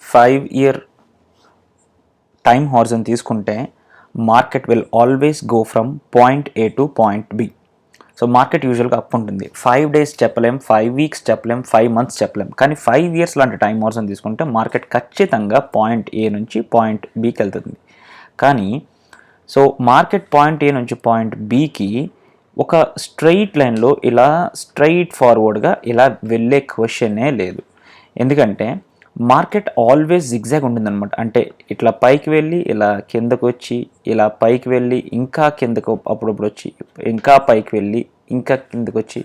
5-year time horizon తీసుకుంటే market will always go from point A to point B. So market యూజువల్గా up ఉంటుంది. 5 days చెప్పలేం, 5 weeks చెప్పలేం, 5 months చెప్పలేం. కానీ 5 years లాంటి టైం హారిజన్ తీసుకుంటే మార్కెట్ ఖచ్చితంగా పాయింట్ ఏ నుంచి పాయింట్ బికి వెళ్తుంది. కానీ సో మార్కెట్ పాయింట్ ఏ నుంచి పాయింట్ బికి ఒక స్ట్రైట్ లైన్లో ఇలా స్ట్రైట్ ఫార్వర్డ్గా ఇలా వెళ్ళే క్వశ్చనే లేదు. ఎందుకంటే మార్కెట్ ఆల్వేస్ జిగ్జాగ్ ఉంటుందన్నమాట. అంటే ఇట్లా పైకి వెళ్ళి ఇలా కిందకు వచ్చి, ఇలా పైకి వెళ్ళి ఇంకా కిందకు అప్పుడప్పుడు వచ్చి, ఇంకా పైకి వెళ్ళి ఇంకా కిందకు వచ్చి,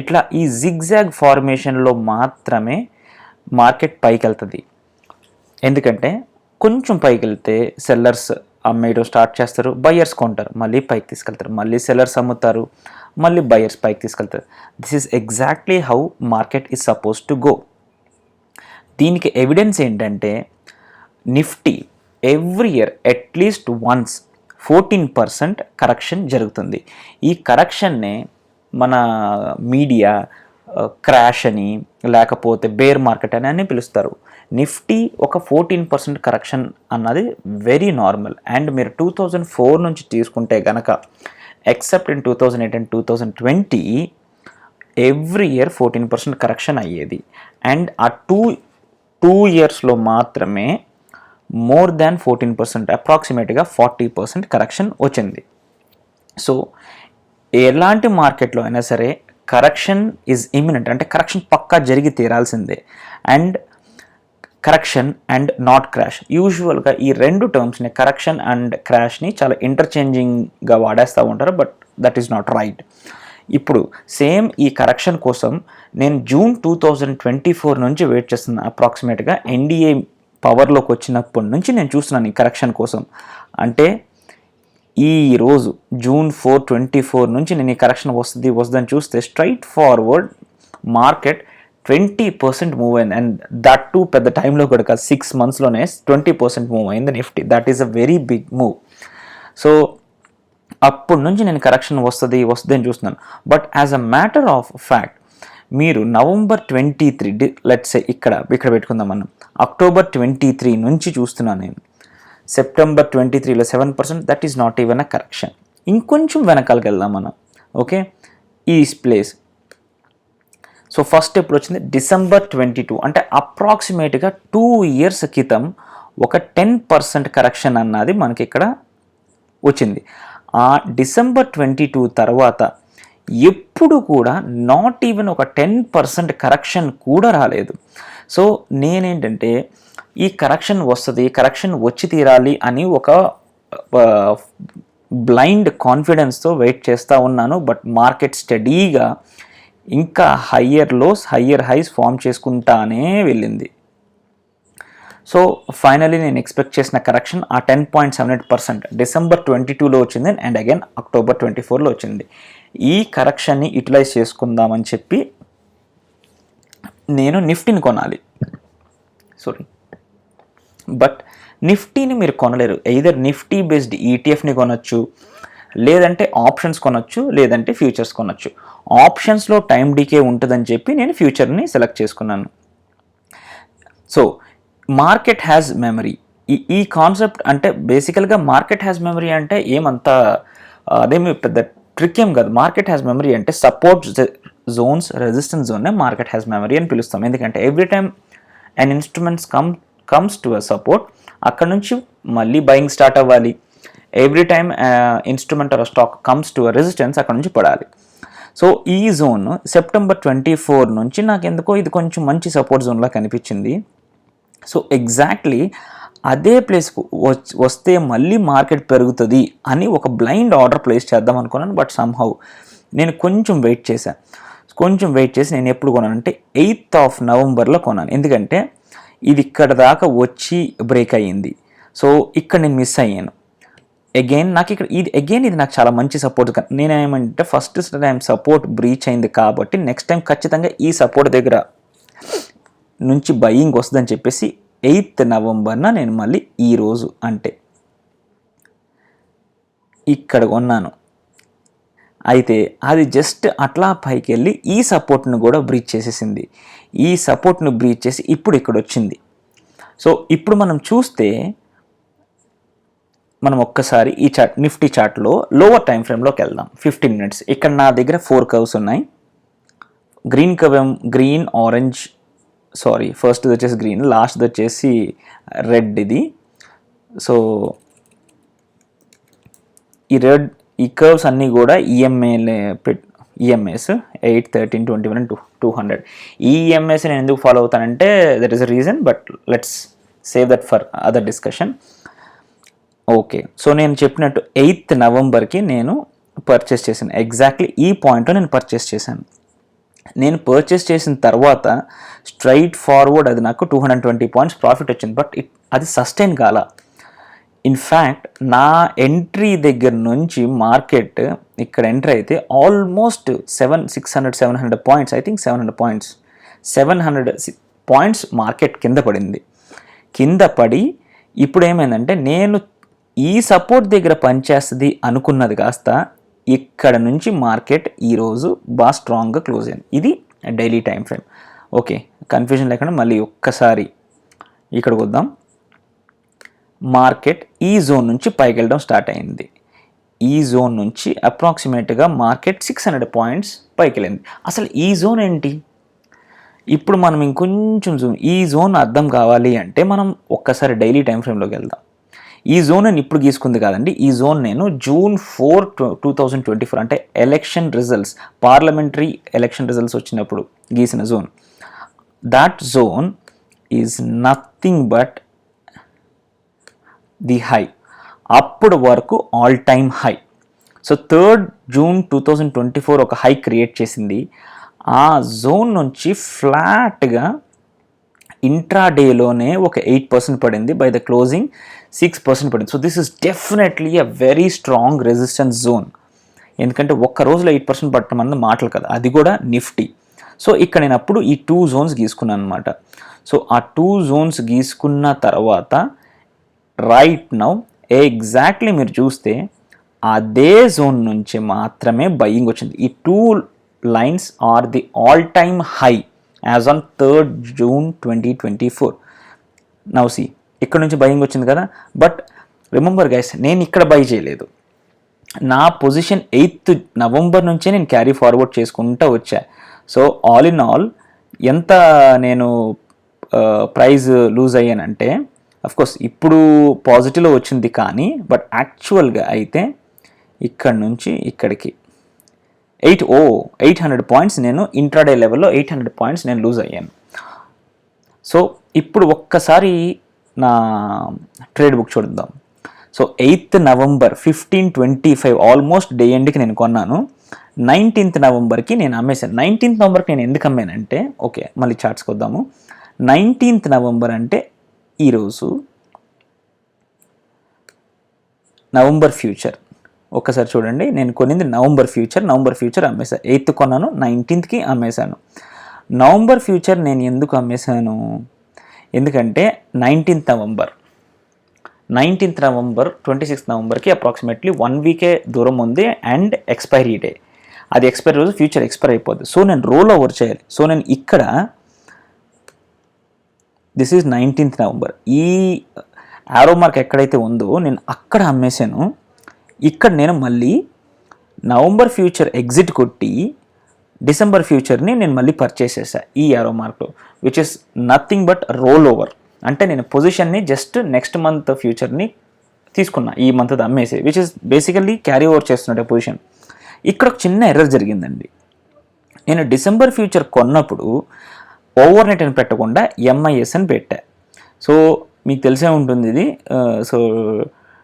ఇట్లా ఈ జిగ్జాగ్ ఫార్మేషన్లో మాత్రమే మార్కెట్ పైకి వెళ్తుంది. ఎందుకంటే కొంచెం పైకి వెళ్తే సెల్లర్స్ అమ్మేయడం స్టార్ట్ చేస్తారు, బయర్స్ కొంటారు, మళ్ళీ పైకి తీసుకెళ్తారు, మళ్ళీ సెల్లర్స్ అమ్ముతారు, మళ్ళీ బయర్స్ పైకి తీసుకెళ్తారు. This is exactly how market is suppose to go. దీనికి ఎవిడెన్స్ ఏంటంటే Nifty every year at least once 14% correction జరుగుతుంది. ఈ కరెక్షన్నే మన మీడియా క్రాష్ అని లేకపోతే బేర్ మార్కెట్ అని పిలుస్తారు. నిఫ్టీ ఒక 14% కరెక్షన్ అన్నది వెరీ నార్మల్. అండ్ మీరు 2004 నుంచి తీసుకుంటే కనుక except in 2008 and 2020 every year 14% correction అయ్యేది. అండ్ ఆ టూ ఇయర్స్లో మాత్రమే మోర్ దాన్ 14%, అప్రాక్సిమేట్గా 40% కరెక్షన్ వచ్చింది. సో ఎలాంటి మార్కెట్లో అయినా సరే కరెక్షన్ ఈజ్ ఇమినెంట్, అంటే కరెక్షన్ పక్కా జరిగి తీరాల్సిందే. And correction and not crash, యూజువల్గా ఈ రెండు టర్మ్స్ని కరెక్షన్ అండ్ క్రాష్ని చాలా ఇంటర్చేంజింగ్గా వాడేస్తూ ఉంటారు, but that is not right. ఇప్పుడు సేమ్ ఈ కరెక్షన్ కోసం నేను జూన్ 2024 నుంచి వెయిట్ చేస్తున్నాను. అప్రాక్సిమేట్గా ఎన్డీఏ పవర్లోకి వచ్చినప్పటి నుంచి నేను చూస్తున్నాను ఈ కరెక్షన్ కోసం. అంటే ఈరోజు జూన్ 4, 2024 నుంచి నేను ఈ కరెక్షన్ వస్తుందని చూస్తే స్ట్రైట్ ఫార్వర్డ్ మార్కెట్ 20% మూవ్ అయింది. అండ్ దట్ టూ పెద్ద టైంలో కూడా కాదు, 6 monthsలోనే 20% మూవ్ అయింది Nifty. That is a very big move. So అప్పటి నుంచి నేను కరెక్షన్ వస్తుంది అని చూస్తున్నాను. But as a matter of fact మీరు November 23 లెట్స్ సే ఇక్కడ పెట్టుకుందాం మనం, October 23 నుంచి చూస్తున్నాను నేను. September 23లో 7%, that is not even a correction. ఇంకొంచెం వెనకాలకి వెళ్దాం మనం. ఓకే, ఈ ప్లేస్. సో ఫస్ట్ ఎప్పుడు వచ్చింది? December 22, అంటే అప్రాక్సిమేట్గా 2 years క్రితం ఒక 10% కరెక్షన్ అన్నది మనకి ఇక్కడ వచ్చింది. ఆ December 22 తర్వాత ఎప్పుడు కూడా నాట్ ఈవెన్ ఒక 10% కరెక్షన్ కూడా రాలేదు. సో నేనేంటంటే ఈ కరెక్షన్ వస్తుంది, కరెక్షన్ వచ్చి తీరాలి అని ఒక బ్లైండ్ కాన్ఫిడెన్స్తో వెయిట్ చేస్తూ ఉన్నాను. బట్ మార్కెట్ స్టడీగా ఇంకా higher lows higher highs form చేసుకుంటానే వెళ్ళింది. సో ఫైనలీ నేను ఎక్స్పెక్ట్ చేసిన కరెక్షన్ ఆ 10.78% December 22లో వచ్చింది. అండ్ అగైన్ October 24లో వచ్చింది. ఈ కరెక్షన్ని యూటిలైజ్ చేసుకుందామని చెప్పి నేను నిఫ్టీని కొనాలి. బట్ నిఫ్టీని మీరు కొనలేరు. ఎయిదర్ నిఫ్టీ బేస్డ్ ఈటీఎఫ్ని కొనొచ్చు, లేదంటే ఆప్షన్స్ కొనొచ్చు, లేదంటే ఫ్యూచర్స్ కొనొచ్చు. ఆప్షన్స్లో టైం డీకే ఉంటుందని చెప్పి నేను ఫ్యూచర్ని సెలెక్ట్ చేసుకున్నాను. సో మార్కెట్ హ్యాస్ మెమరీ, ఈ కాన్సెప్ట్ అంటే బేసికల్గా మార్కెట్ హ్యాస్ మెమరీ అంటే ఏమంతా అదేమి పెద్ద ట్రిక్ ఏం కాదు. మార్కెట్ హ్యాస్ మెమరీ అంటే సపోర్ట్ జోన్స్, రెసిస్టెన్స్ జోన్నే మార్కెట్ హ్యాస్ మెమరీ అని పిలుస్తాం. ఎందుకంటే every time and instruments comes to a support, అక్కడ నుంచి మళ్ళీ బయింగ్ స్టార్ట్ అవ్వాలి. Every time instrument or stock comes to a resistance, అక్కడ నుంచి పడాలి. సో ఈ జోన్ September 24 నుంచి నాకు ఎందుకో ఇది కొంచెం మంచి సపోర్ట్ జోన్లా కనిపించింది. సో ఎగ్జాక్ట్లీ అదే ప్లేస్కు వస్తే మళ్ళీ మార్కెట్ పెరుగుతుంది అని ఒక బ్లైండ్ ఆర్డర్ ప్లేస్ చేద్దాం అనుకున్నాను. బట్ సమ్హౌ నేను కొంచెం వెయిట్ చేసి నేను ఎప్పుడు కొన్నానంటే 8th November కొన్నాను. ఎందుకంటే ఇది ఇక్కడ దాకా వచ్చి బ్రేక్ అయ్యింది. సో ఇక్కడ నేను మిస్ అయ్యాను. అగైన్ నాకు ఇక్కడ ఇది నాకు చాలా మంచి సపోర్ట్. నేనేమంటే ఫస్ట్ టైం సపోర్ట్ బ్రీచ్ అయింది కాబట్టి నెక్స్ట్ టైం ఖచ్చితంగా ఈ సపోర్ట్ దగ్గర నుంచి బయింగ్ వస్తుందని చెప్పేసి 8th November నేను మళ్ళీ ఈరోజు అంటే ఇక్కడ కొన్నాను. అయితే అది జస్ట్ అట్లా పైకి వెళ్ళి ఈ సపోర్ట్ను కూడా బ్రీచ్ చేసేసింది. ఈ సపోర్ట్ను బ్రీచ్ చేసి ఇప్పుడు ఇక్కడ వచ్చింది. సో ఇప్పుడు మనం చూస్తే మనం ఒక్కసారి ఈ చార్ట్ నిఫ్టీ చార్ట్లో లోవర్ టైం ఫ్రేమ్లోకి వెళ్దాం. 15 minutes. ఇక్కడ నా దగ్గర 4 కర్వ్స్ ఉన్నాయి. Green curve, green, orange, sorry ఫస్ట్ది వచ్చేసి గ్రీన్, లాస్ట్ది వచ్చేసి రెడ్. ఇది సో ఈ కర్వ్స్ అన్నీ కూడా ఈఎంఐస్ 8, 13, 21 and 200. ఈ ఈఎంఐస్ నేను ఎందుకు ఫాలో అవుతానంటే that is a reason, but let's save that for other discussion. Okay, so నేను చెప్పినట్టు 8th Novemberకి నేను పర్చేస్ చేశాను. ఎగ్జాక్ట్లీ ఈ పాయింట్లో నేను పర్చేస్ చేశాను. నేను పర్చేస్ చేసిన తర్వాత స్ట్రైట్ ఫార్వర్డ్ అది నాకు 220 points ప్రాఫిట్ వచ్చింది. బట్ అది సస్టైన్ కాల. ఇన్ఫ్యాక్ట్ నా ఎంట్రీ దగ్గర నుంచి మార్కెట్ ఇక్కడ ఎంట్రీ అయితే almost 700 points, I think 700 points, 700 points market కింద పడింది. కింద పడి ఇప్పుడు ఏమైందంటే నేను ఈ సపోర్ట్ దగ్గర పనిచేస్తుంది అనుకున్నది కాస్త ఇక్కడ నుంచి మార్కెట్ ఈరోజు బాగా స్ట్రాంగ్గా క్లోజ్ అయింది. ఇది daily time frame. Okay, confusion లేకుండా మళ్ళీ ఒక్కసారి ఇక్కడికి వద్దాం. మార్కెట్ ఈ జోన్ నుంచి పైకి వెళ్ళడం స్టార్ట్ అయింది. ఈ జోన్ నుంచి అప్రాక్సిమేట్గా మార్కెట్ 600 points పైకి వెళ్ళింది. అసలు ఈ జోన్ ఏంటి? ఇప్పుడు మనం ఇంకొంచెం ఈ జోన్ అర్థం కావాలి అంటే మనం ఒక్కసారి డైలీ టైం ఫ్రేమ్లోకి వెళ్దాం. ఈ జోన్ నేను ఇప్పుడు గీసుకుంది కాదండి. ఈ జోన్ నేను June 4, 2024 అంటే election results, parliamentary election results వచ్చినప్పుడు గీసిన zone. That zone is nothing but the high. అప్పుడు వరకు all time high. So 3rd June 2024 ఒక హై క్రియేట్ చేసింది. ఆ జోన్ నుంచి ఫ్లాట్గా ఇంట్రాడేలోనే ఒక 8% పడింది. బై ద క్లోజింగ్ 6% పడింది. So this is definitely a very strong resistance zone. ఎందుకంటే ఒక్క రోజులో 8% పట్టడం అన్నది మాటలు కదా, అది కూడా నిఫ్టీ. సో ఇక్కడ నేను అప్పుడు ఈ 2 zones గీసుకున్నాను అనమాట. సో ఆ 2 zones గీసుకున్న తర్వాత రైట్ నౌ ఎగ్జాక్ట్లీ మీరు చూస్తే అదే జోన్ నుంచి మాత్రమే బయింగ్ వచ్చింది. ఈ 2 lines are the all time high as on 3rd June 2024. Now see ఇక్కడ నుంచి బయింగ్ వచ్చింది కదా. బట్ రిమెంబర్ గైస్, నేను ఇక్కడ బై చేయలేదు. నా పొజిషన్ 8th November నుంచే నేను క్యారీ ఫార్వర్డ్ చేసుకుంటూ వచ్చా. సో ఆల్ ఇన్ ఆల్ ఎంత నేను ప్రైజ్ లూజ్ అయ్యానంటే, అఫ్కోర్స్ ఇప్పుడు పాజిటివ్లో వచ్చింది కానీ బట్ యాక్చువల్గా అయితే ఇక్కడ నుంచి ఇక్కడికి 800 points నేను ఇంట్రాడే లెవెల్లో 800 points నేను లూజ్ అయ్యాను. సో ఇప్పుడు ఒక్కసారి నా ట్రేడ్ బుక్ చూద్దాం. So 8th November 15:25 almost day ఎండ్కి నేను కొన్నాను. 19th Novemberకి నేను అమ్మేశాను. 19th Novemberకి నేను ఎందుకు అమ్మానంటే, ఓకే మళ్ళీ చార్ట్స్కి వద్దాము. 19th November అంటే ఈరోజు నవంబర్ ఫ్యూచర్. ఒక్కసారి చూడండి, నేను కొనింది నవంబర్ ఫ్యూచర్ అమ్మేశాను. 8th కొన్నాను, 19thకి అమ్మేశాను. నవంబర్ ఫ్యూచర్ నేను ఎందుకు అమ్మేశాను? ఎందుకంటే 19th November 26th Novemberకి approximately 1 week దూరం ఉంది అండ్ ఎక్స్పైరీ డే. అది ఎక్స్పైరీ రోజు ఫ్యూచర్ ఎక్స్పైర్ అయిపోద్ది. సో నేను రోల్ ఓవర్ చేయాలి. సో నేను ఇక్కడ దిస్ ఈజ్ 19th November, ఈ యారో మార్క్ ఎక్కడైతే ఉందో నేను అక్కడ అమ్మేశాను. ఇక్కడ నేను మళ్ళీ నవంబర్ ఫ్యూచర్ ఎగ్జిట్ కొట్టి డిసెంబర్ ఫ్యూచర్ని నేను మళ్ళీ పర్చేస్ చేశాను ఈ యారో మార్క్లో, which is nothing but roll over. అంటే నేను పొజిషన్ని జస్ట్ నెక్స్ట్ మంత్ ఫ్యూచర్ని తీసుకున్నా, ఈ మంత్ అమ్మేసి, which is basically carry over చేస్తున్నట్టే పొజిషన్. ఇక్కడ ఒక చిన్న ఎర్రర్ జరిగిందండి. నేను డిసెంబర్ ఫ్యూచర్ కొన్నప్పుడు ఓవర్ నైట్ అని పెట్టకుండా ఎంఐఎస్ అని పెట్టా. సో మీకు తెలిసే ఉంటుంది ఇది. సో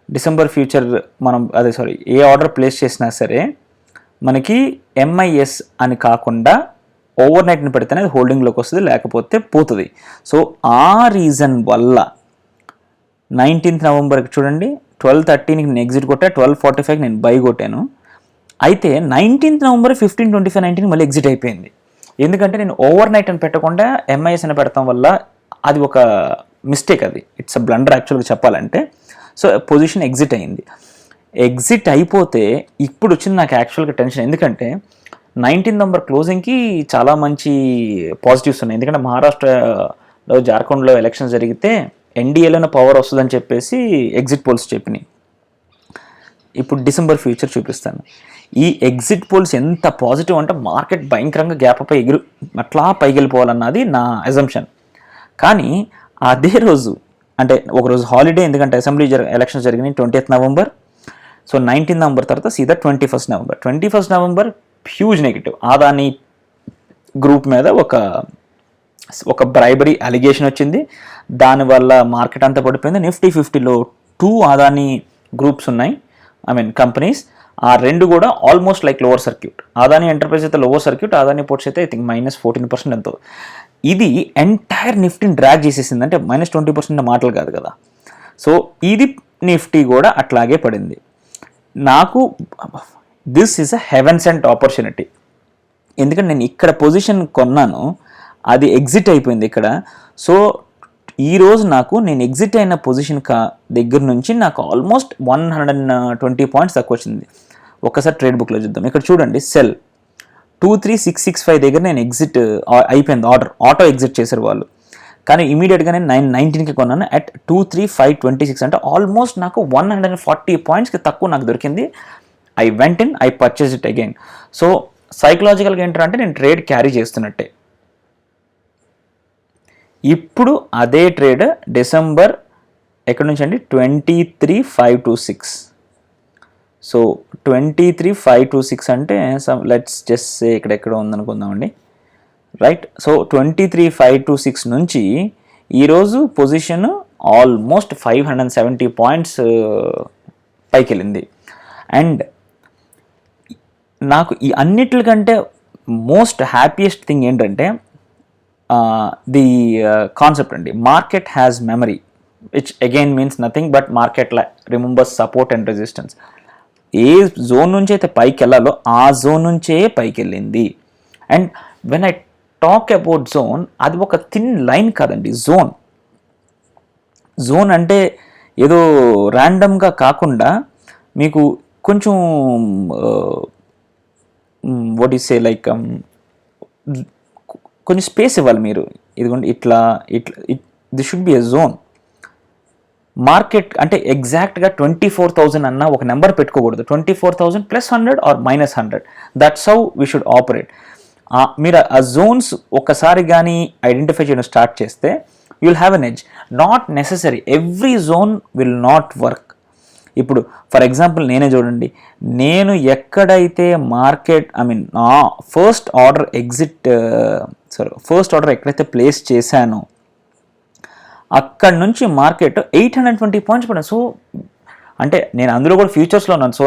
డిసెంబర్ ఫ్యూచర్ మనం ఏ ఆర్డర్ ప్లేస్ చేసినా సరే మనకి ఎంఐఎస్ అని కాకుండా ఓవర్ నైట్ని పెడితేనే అది హోల్డింగ్లోకి వస్తుంది, లేకపోతే పోతుంది. సో ఆ రీజన్ వల్ల 19th Novemberకి చూడండి, 12:13కి నేను ఎగ్జిట్ కొట్టా, 12:45కి నేను బై కొట్టాను. అయితే 19th November 15:25-19 మళ్ళీ ఎగ్జిట్ అయిపోయింది. ఎందుకంటే నేను ఓవర్ నైట్ అని పెట్టకుండా ఎంఐఎస్ అని పెడతాం వల్ల అది ఒక మిస్టేక్, అది ఇట్స్ అ బ్లండర్ యాక్చువల్గా చెప్పాలంటే. సో పొజిషన్ ఎగ్జిట్ అయింది. ఎగ్జిట్ అయిపోతే ఇప్పుడు వచ్చింది నాకు యాక్చువల్గా టెన్షన్. ఎందుకంటే 19th November క్లోజింగ్కి చాలా మంచి పాజిటివ్స్ ఉన్నాయి. ఎందుకంటే మహారాష్ట్రలో, జార్ఖండ్లో ఎలక్షన్స్ జరిగితే ఎన్డీఏలోనే పవర్ వస్తుందని చెప్పేసి ఎగ్జిట్ పోల్స్ చెప్పినాయి. ఇప్పుడు డిసెంబర్ ఫ్యూచర్ చూపిస్తాను. ఈ ఎగ్జిట్ పోల్స్ ఎంత పాజిటివ్ అంటే మార్కెట్ భయంకరంగా గ్యాప్ పై అట్లా పైకి వెళ్ళిపోవాలన్నది నా అజంప్షన్. కానీ అదే రోజు అంటే ఒకరోజు హాలిడే, ఎందుకంటే అసెంబ్లీ ఎలక్షన్స్ జరిగినాయి 20th November. So 19th November తర్వాత సీదా 21st November. 21st November huge negative. Adani group మీద ఒక బ్రైబరీ అలిగేషన్ వచ్చింది. దానివల్ల మార్కెట్ అంతా పడిపోయింది. నిఫ్టీ 50లో 2 అదాని గ్రూప్స్ ఉన్నాయి, కంపెనీస్. ఆ రెండు కూడా almost like lower circuit. Adani enterprise అయితే లోవర్ సర్క్యూట్, అదాని పోర్ట్స్ అయితే ఐ థింక్ -14% ఎంతో. ఇది ఎంటైర్ నిఫ్టీని డ్రాగ్ చేసేసింది. అంటే -20% మాటలు కాదు కదా. సో ఇది నిఫ్టీ కూడా అట్లాగే పడింది. నాకు this is a heaven sent opportunity. ఎందుకంటే నేను ఇక్కడ పొజిషన్ కొన్నాను, అది ఎగ్జిట్ అయిపోయింది ఇక్కడ. సో ఈరోజు నేను ఎగ్జిట్ అయిన పొజిషన్ దగ్గర నుంచి నాకు ఆల్మోస్ట్ 120 పాయింట్స్ తక్కువ వచ్చింది. ఒకసారి ట్రేడ్ బుక్లో చూద్దాం. ఇక్కడ చూడండి, సెల్ 23665 దగ్గర నేను ఎగ్జిట్ అయిపోయింది. ఆటో ఎగ్జిట్ చేశారు వాళ్ళు. కానీ ఇమీడియట్గా నేను 919కి కొన్నాను అట్ 23526. అంటే ఆల్మోస్ట్ నాకు 140 పాయింట్స్కి తక్కువ నాకు దొరికింది. I went in, I purchase it again. So సైకలాజికల్గా ఏంటంటే నేను ట్రేడ్ క్యారీ చేస్తున్నట్టే. ఇప్పుడు అదే ట్రేడ్ డిసెంబర్ ఎక్కడి నుంచి అండి 23,526. సో 23,526 అంటే లెట్స్ జస్ట్ సే ఎక్కడెక్కడో ఉందనుకుందామండి, రైట్. సో 23,526 నుంచి ఈరోజు పొజిషన్ ఆల్మోస్ట్ 570 పాయింట్స్ పైకి వెళ్ళింది. అండ్ నాకు ఈ అన్నిటికంటే మోస్ట్ హ్యాపీయెస్ట్ థింగ్ ఏంటంటే ది కాన్సెప్ట్ అండి, market has memory, which again means nothing but market remembers support and resistance. A zone నుంచి అయితే పైకి వెళ్ళాలో ఆ జోన్ నుంచే పైకి వెళ్ళింది. And when I talk about zone, అది ఒక థిన్ లైన్ కాదండి. జోన్ అంటే ఏదో ర్యాండమ్గా కాకుండా మీకు కొంచెం వాట్ ఈస్ సే లైక్ కొంచెం స్పేస్ ఇవ్వాలి మీరు. ఇదిగోండి ఇట్లా this should be a zone. Market అంటే ఎగ్జాక్ట్గా 24,000 అన్న ఒక నెంబర్ పెట్టుకోకూడదు. 24,000 +100 or -100, that's how we should operate. మీరు ఆ జోన్స్ ఒక్కసారి కానీ ఐడెంటిఫై చేయడం స్టార్ట్ చేస్తే you will have an edge. Not necessary every zone will not work. ఇప్పుడు ఫర్ ఎగ్జాంపుల్ నేనే చూడండి, నేను ఎక్కడైతే మార్కెట్ ఫస్ట్ ఆర్డర్ ఎక్కడైతే ప్లేస్ చేశానో అక్కడ నుంచి మార్కెట్ 820 పాయింట్స్ పడింది. సో అంటే నేను అందులో కూడా ఫ్యూచర్స్లో ఉన్నాను. సో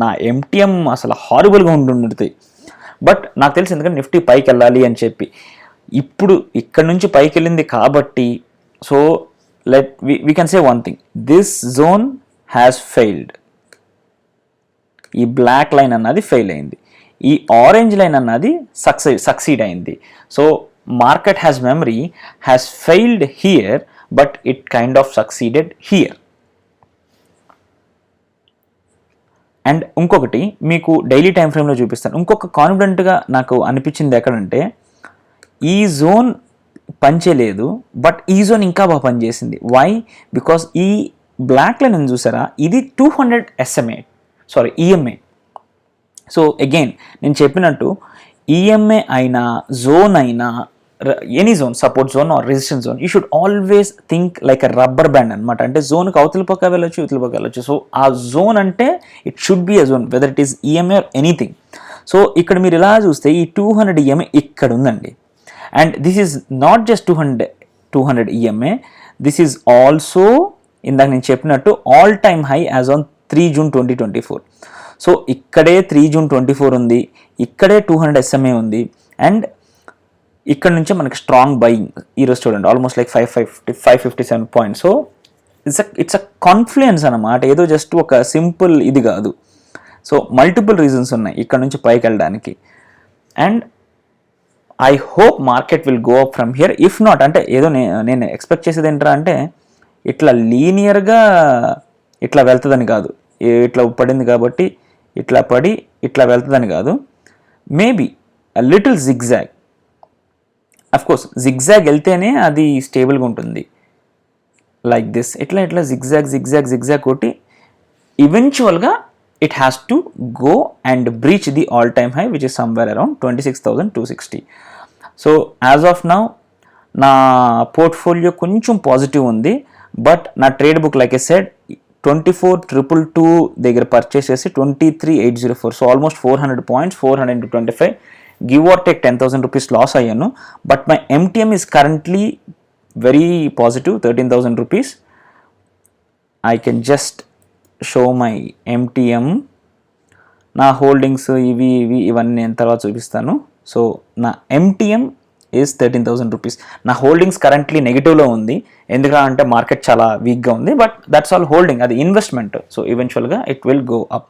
నా ఎంటీఎం అసలు హారిబుల్గా ఉంటుంటుంది. బట్ నాకు తెలిసి ఎందుకంటే నిఫ్టీ పైకి వెళ్ళాలి అని చెప్పి ఇప్పుడు ఇక్కడ నుంచి పైకి వెళ్ళింది కాబట్టి, so we can say one thing, this zone has failed. ఈ బ్లాక్ లైన్ అన్నది ఫెయిల్ అయింది, ఈ ఆరెంజ్ లైన్ అన్నది సక్సీడ్ అయింది. So market has memory, has failed here but it kind of succeeded here. And ఇంకొకటి మీకు డైలీ టైం ఫ్రేమ్లో చూపిస్తాను. ఇంకొక కాన్ఫిడెంట్గా నాకు అనిపించింది ఎక్కడంటే, ఈ జోన్ పనిచేయలేదు బట్ ఈ జోన్ ఇంకా బాగా పనిచేసింది. వై? బికాస్ ఈ బ్లాక్ లైన్ చూసారా, ఇది 200 ఈఎంఏ. సో అగైన్ నేను చెప్పినట్టు ఈఎంఏ అయినా జోన్ అయినా any zone, support zone or resistance zone, you should always think like a rubber band అనమాట. అంటే జోన్కి అవతల పక్క వెళ్ళొచ్చు, ఇవతల పక్క వెళ్ళొచ్చు. సో ఆ జోన్ అంటే it should be a zone, whether it is EMA or anything. So ఇక్కడ మీరు ఇలా చూస్తే ఈ 200 ఈఎంఏ ఇక్కడ ఉందండి. And this is not just 200 EMA, this is also ఇందాక నేను చెప్పినట్టు all time high as on 3 June 2024. So ఇక్కడే 3 జూన్ 2024 ఉంది, ఇక్కడే 200 SMA ఉంది. అండ్ ఇక్కడ నుంచే మనకి స్ట్రాంగ్ బయింగ్ ఈరోజు చూడండి, almost like 557 points. So it's a confluence అన్నమాట, ఏదో జస్ట్ ఒక సింపుల్ ఇది కాదు. సో మల్టిపుల్ రీజన్స్ ఉన్నాయి ఇక్కడ నుంచి పైకి వెళ్ళడానికి. And I hope market will go up from here. If not అంటే ఏదో నేను ఎక్స్పెక్ట్ చేసేది ఏంటంటే అంటే ఇట్లా లీనియర్గా ఇట్లా వెళ్తుందని కాదు, ఇట్లా పడింది కాబట్టి ఇట్లా పడి ఇట్లా వెళ్తుందని కాదు. Maybe little zigzag. Of course zigzag వెళ్తేనే అది స్టేబుల్గా ఉంటుంది. లైక్ దిస్ ఇట్లా జిగ్జాగ్ కొట్టి ఈవెన్చువల్గా it has to go and breach the all time high which is somewhere around 26,260. So as of now నా పోర్ట్ఫోలియో కొంచెం పాజిటివ్ ఉంది, బట్ నా trade book like I said 24,222 దగ్గర పర్చేస్ చేసి 23,804, so almost 400 points, 400 into 25, give or take 10,000 rupees loss అయ్యాను. But my MTM is currently very positive, 13,000 rupees. I can just show my MTM. నా holdings ఇవన్నీ నేను తర్వాత చూపిస్తాను. So నా MTM is 13,000 rupees. నా హోల్డింగ్స్ కరెంట్లీ నెగిటివ్లో ఉంది, ఎందుకంటే మార్కెట్ చాలా వీక్గా ఉంది, బట్ దట్స్ ఆల్ హోల్డింగ్, అది ఇన్వెస్ట్మెంట్. సో ఈవెన్చువల్గా ఇట్ విల్ గో అప్.